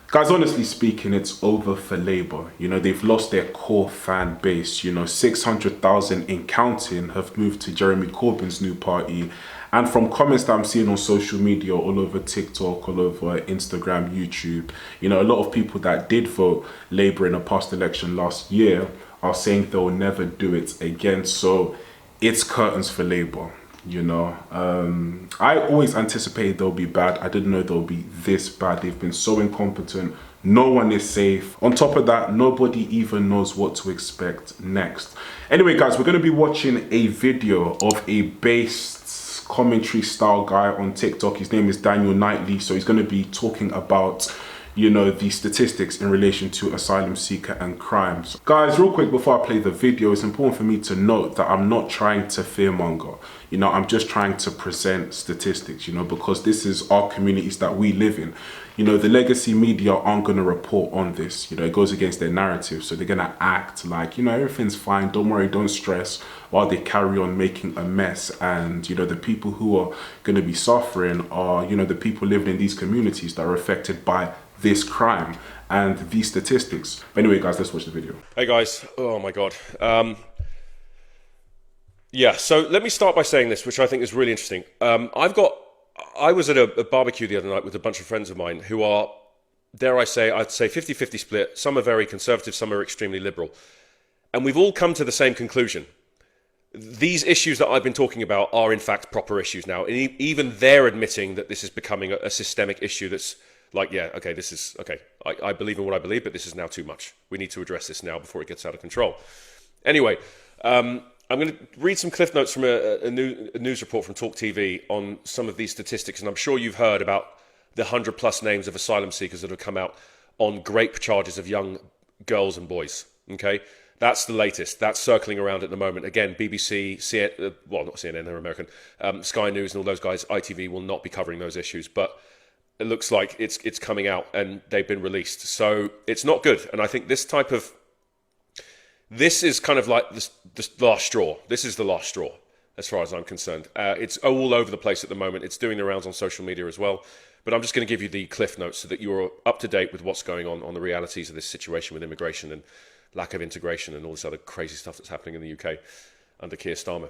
Guys, honestly speaking, it's over for Labour. You know, they've lost their core fan base. You know, 600,000 in counting have moved to Jeremy Corbyn's new party. And from comments that I'm seeing on social media, all over TikTok, all over Instagram, YouTube, you know, a lot of people that did vote Labour in a past election last year are saying they'll never do it again. So it's curtains for Labour. You know, I always anticipated they'll be bad. I didn't know they'll be this bad. They've been so incompetent. No one is safe. On top of that, nobody even knows what to expect next. Anyway, guys, we're going to be watching a video of a based commentary style guy on TikTok. His name is Daniel Knightley. So he's going to be talking about, you know, the statistics in relation to asylum seeker and crimes. Guys, real quick before I play the video, it's important for me to note that I'm not trying to fearmonger. You know, I'm just trying to present statistics, you know, because this is our communities that we live in. You know, the legacy media aren't going to report on this. You know, it goes against their narrative. So they're going to act like, you know, everything's fine. Don't worry, don't stress, while they carry on making a mess. And, you know, the people who are going to be suffering are, you know, the people living in these communities that are affected by this crime and these statistics. But anyway, guys, let's watch the video. Hey guys, oh my God. Yeah, so let me start by saying this, which I think is really interesting. I was at a barbecue the other night with a bunch of friends of mine who are, dare I say, I'd say 50-50 split. Some are very conservative, some are extremely liberal. And we've all come to the same conclusion. These issues that I've been talking about are in fact proper issues now. And even they're admitting that this is becoming a systemic issue that's like, yeah, okay, this is, okay, I believe in what I believe, but this is now too much. We need to address this now before it gets out of control. Anyway, I'm going to read some cliff notes from a news report from Talk TV on some of these statistics, and I'm sure you've heard about the 100+ names of asylum seekers that have come out on rape charges of young girls and boys, okay? That's the latest. That's circling around at the moment. Again, BBC, well, not CNN, they're American, Sky News and all those guys, ITV will not be covering those issues, but it looks like it's coming out and they've been released. So it's not good, and I think this is kind of like the last straw. This is the last straw, as far as I'm concerned. It's all over the place at the moment. It's doing the rounds on social media as well. But I'm just going to give you the cliff notes so that you're up to date with what's going on the realities of this situation with immigration and lack of integration and all this other crazy stuff that's happening in the UK under Keir Starmer.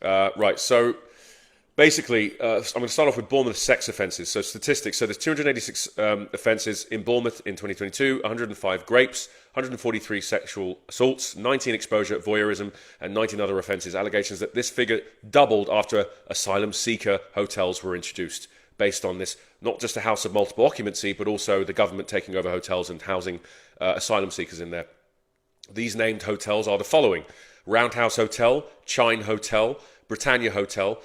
Right, so basically, I'm going to start off with Bournemouth sex offences. So statistics. So there's 286 offences in Bournemouth in 2022, 105 rapes, 143 sexual assaults, 19 exposure, voyeurism, and 19 other offences. Allegations that this figure doubled after asylum seeker hotels were introduced, based on this, not just a house of multiple occupancy, but also the government taking over hotels and housing asylum seekers in there. These named hotels are the following: Roundhouse Hotel, Chine Hotel, Britannia Hotel,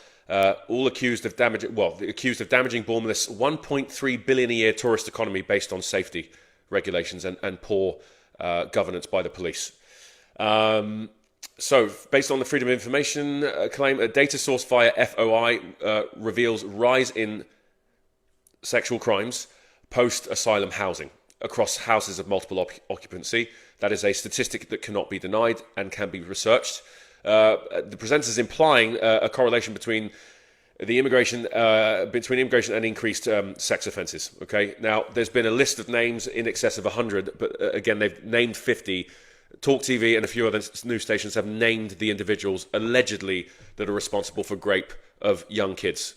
all accused of damaging Bournemouth's 1.3 billion a year tourist economy based on safety regulations and poor governance by the police. So, based on the Freedom of Information claim, a data source via FOI reveals rise in sexual crimes post-asylum housing across houses of multiple occupancy. That is a statistic that cannot be denied and can be researched. The presenters implying a correlation between immigration and increased sex offences. Okay, now there's been a list of names in excess of 100, but again they've named 50. Talk TV and a few other news stations have named the individuals allegedly that are responsible for rape of young kids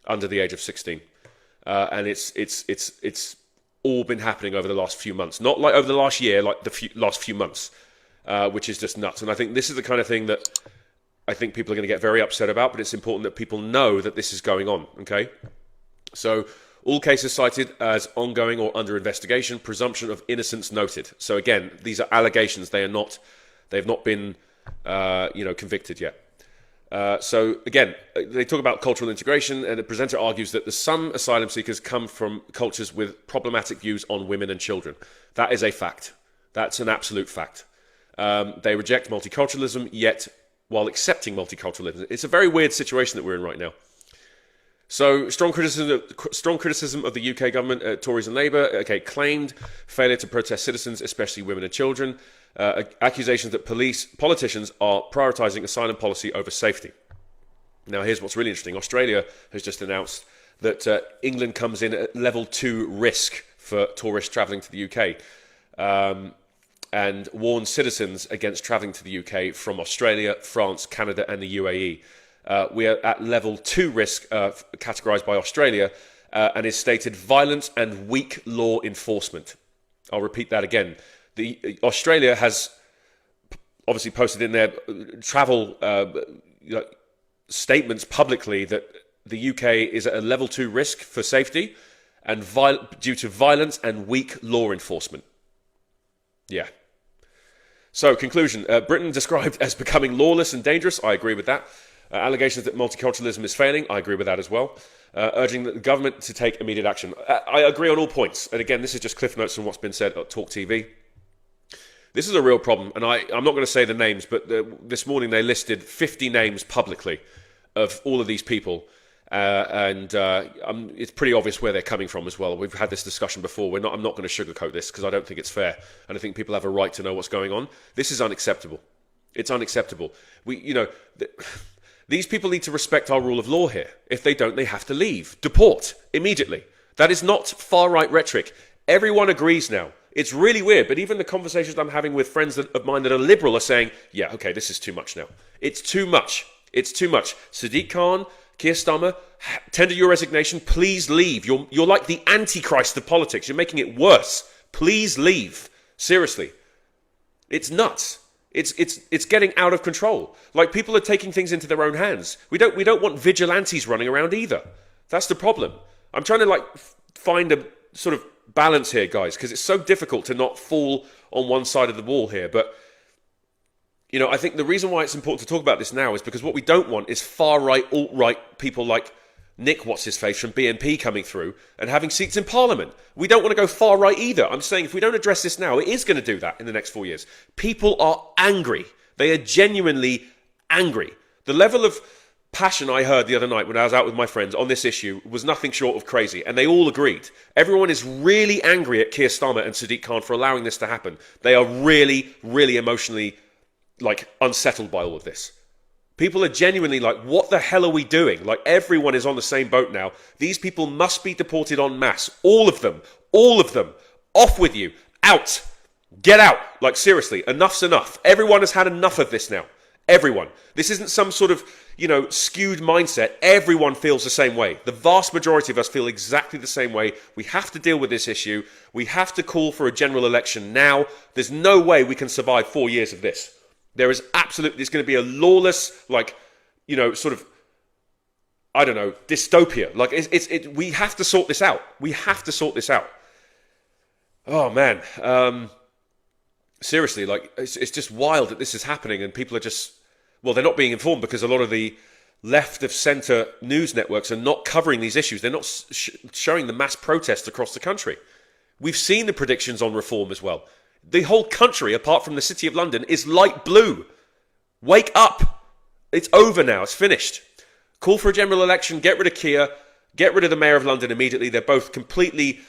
under the age of 16, and it's all been happening over the last few months, not like over the last year, like the last few months. Which is just nuts. And I think this is the kind of thing that I think people are going to get very upset about, but it's important that people know that this is going on, okay? So all cases cited as ongoing or under investigation, presumption of innocence noted. So again, these are allegations. They've not been, convicted yet. So again, they talk about cultural integration, and the presenter argues that some asylum seekers come from cultures with problematic views on women and children. That is a fact. That's an absolute fact. They reject multiculturalism, yet while accepting multiculturalism. It's a very weird situation that we're in right now. So strong criticism of the UK government, Tories and Labour. Okay, claimed failure to protest citizens, especially women and children. Accusations that politicians are prioritising asylum policy over safety. Now, here's what's really interesting. Australia has just announced that England comes in at level 2 risk for tourists travelling to the UK, and warns citizens against travelling to the UK from Australia, France, Canada, and the UAE. We are at level 2 risk, categorised by Australia, and is stated violent and weak law enforcement. I'll repeat that again. Australia has obviously posted in their travel statements publicly that the UK is at a level 2 risk for safety and due to violence and weak law enforcement. Yeah. So, conclusion. Britain described as becoming lawless and dangerous. I agree with that. Allegations that multiculturalism is failing. I agree with that as well. Urging the government to take immediate action. I agree on all points. And again, this is just cliff notes from what's been said at Talk TV. This is a real problem. And I'm not going to say the names, but this morning they listed 50 names publicly of all of these people. It's pretty obvious where they're coming from as well. We've had this discussion before. I'm not going to sugarcoat this because I don't think it's fair. And I think people have a right to know what's going on. This is unacceptable. It's unacceptable. These people need to respect our rule of law here. If they don't, they have to leave. Deport immediately. That is not far-right rhetoric. Everyone agrees now. It's really weird, but even the conversations I'm having with friends of mine that are liberal are saying, yeah, okay, this is too much now. It's too much. It's too much. Sadiq Khan, Keir Starmer, tender your resignation. Please leave. You're like the antichrist of politics. You're making it worse. Please leave. Seriously. It's nuts. It's getting out of control. Like, people are taking things into their own hands. We don't want vigilantes running around either. That's the problem. I'm trying to find a sort of balance here, guys, because it's so difficult to not fall on one side of the wall here. But I think the reason why it's important to talk about this now is because what we don't want is far-right, alt-right people like Nick What's-His-Face from BNP coming through and having seats in Parliament. We don't want to go far-right either. I'm saying if we don't address this now, it is going to do that in the next 4 years. People are angry. They are genuinely angry. The level of passion I heard the other night when I was out with my friends on this issue was nothing short of crazy, and they all agreed. Everyone is really angry at Keir Starmer and Sadiq Khan for allowing this to happen. They are really, really emotionally unsettled by all of this. People are genuinely like, what the hell are we doing? Like, everyone is on the same boat now. These people must be deported en masse. All of them. Off with you. Out. Get out. Like, seriously, enough's enough. Everyone has had enough of this now. Everyone. This isn't some sort of, skewed mindset. Everyone feels the same way. The vast majority of us feel exactly the same way. We have to deal with this issue. We have to call for a general election now. There's no way we can survive 4 years of this. There's going to be a lawless, dystopia. We have to sort this out. We have to sort this out. Oh, man. Seriously, it's just wild that this is happening and people are just, they're not being informed because a lot of the left of centre news networks are not covering these issues. They're not showing the mass protests across the country. We've seen the predictions on reform as well. The whole country, apart from the City of London, is light blue. Wake up. It's over now. It's finished. Call for a general election. Get rid of Keir. Get rid of the Mayor of London immediately. They're both completely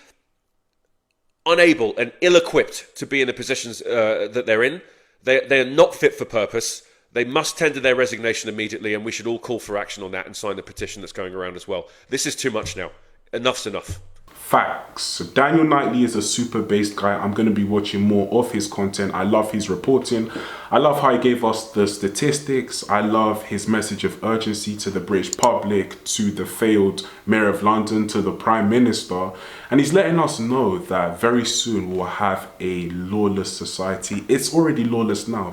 unable and ill-equipped to be in the positions that they're in. They are not fit for purpose. They must tender their resignation immediately, and we should all call for action on that and sign the petition that's going around as well. This is too much now. Enough's enough. Facts. So Daniel Knightley is a super based guy. I'm going to be watching more of his content. I love his reporting. I love how he gave us the statistics. I love his message of urgency to the British public, to the failed Mayor of London, to the Prime Minister. And he's letting us know that very soon we'll have a lawless society. It's already lawless now,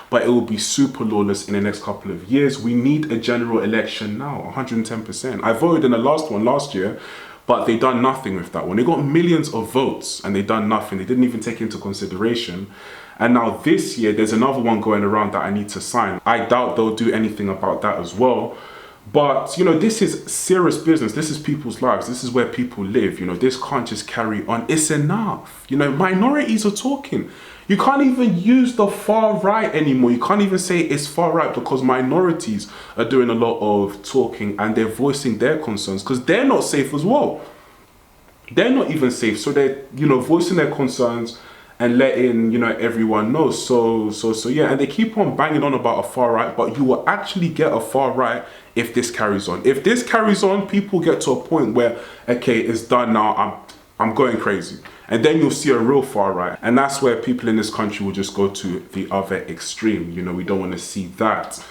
but it will be super lawless in the next couple of years. We need a general election now, 110%. I voted in the last one last year, but they done nothing with that one. They got millions of votes and they done nothing. They didn't even take into consideration. And now this year, there's another one going around that I need to sign. I doubt they'll do anything about that as well. But, this is serious business. This is people's lives. This is where people live. This can't just carry on. It's enough. Minorities are talking. You can't even use the far right anymore. You can't even say it's far right because minorities are doing a lot of talking and they're voicing their concerns because they're not safe as well. They're not even safe. So they're, voicing their concerns and letting, everyone know. So yeah, and they keep on banging on about a far right, but you will actually get a far right if this carries on. If this carries on, people get to a point where, okay, it's done now. I'm going crazy. And then you'll see a real far right. And that's where people in this country will just go to the other extreme. You know, we don't want to see that.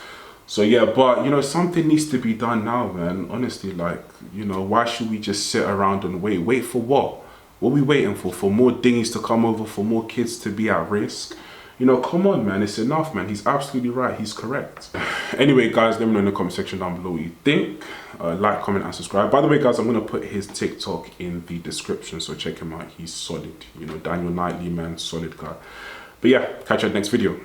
So yeah, but you know, something needs to be done now, man. Honestly, like, you know, why should we just sit around and wait? Wait for what? What are we waiting for? For more dinghies to come over, for more kids to be at risk? You know, come on, man. It's enough, man. He's absolutely right. He's correct. Anyway, guys, let me know in the comment section down below what you think. Like, comment, and subscribe. By the way, guys, I'm going to put his TikTok in the description, so check him out. He's solid. You know, Daniel Knightley, man, solid guy. But yeah, catch you at the next video.